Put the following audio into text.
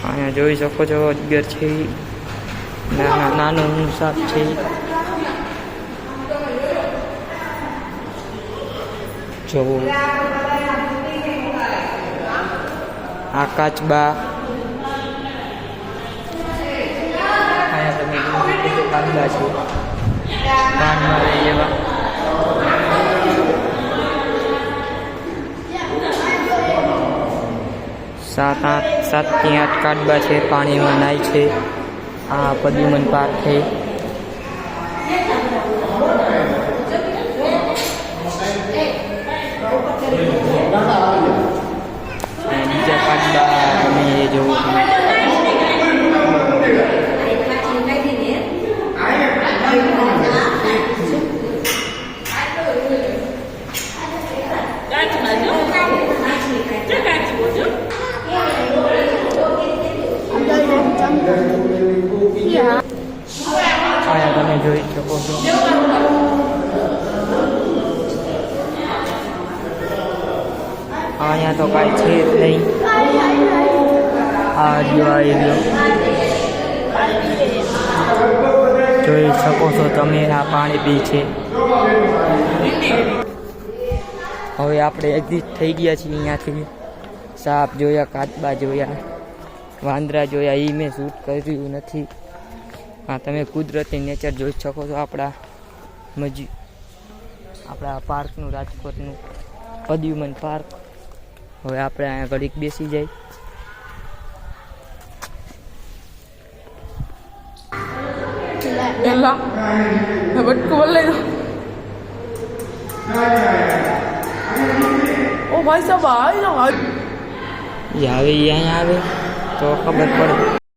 અહીંયા જોઈ શકો છો અજગર છે, નાનું સાપ છે. જો આ કાચબા, અહીંયા તમે કાચબા છે પાનમાં રહે એવા. સાત થી આઠ કાચબા છે, પાણીમાં નાય છે. આ પ્રદ્યુમન પાર્ક છે. બીજા કાચબા તમે જોવો છો. અહીંયા તમે જોઈ શકો છો. અહીંયા તો કાંઈ છે જ નહીં. આ જો જોઈ શકો છો તમે, આ પાણી બી છે. હવે આપણે એક્ઝિટ થઈ ગયા છીએ અહીંયાથી. સાપ જોયા, કાચબા જોયા, વાંદરા જોયા. એ મેં શૂટ કર્યું નથી. હા, તમે કુદરતી નેચર જોઈ શકો છો. આપણા પાર્કનું, રાજકોટનું પ્રદ્યુમન પાર્ક. હવે આપણે અહીંયા ઘડીક બેસી જાય. ओ भाई साहब आए ना આવે અહીંયા આવે તો ખબર પડે.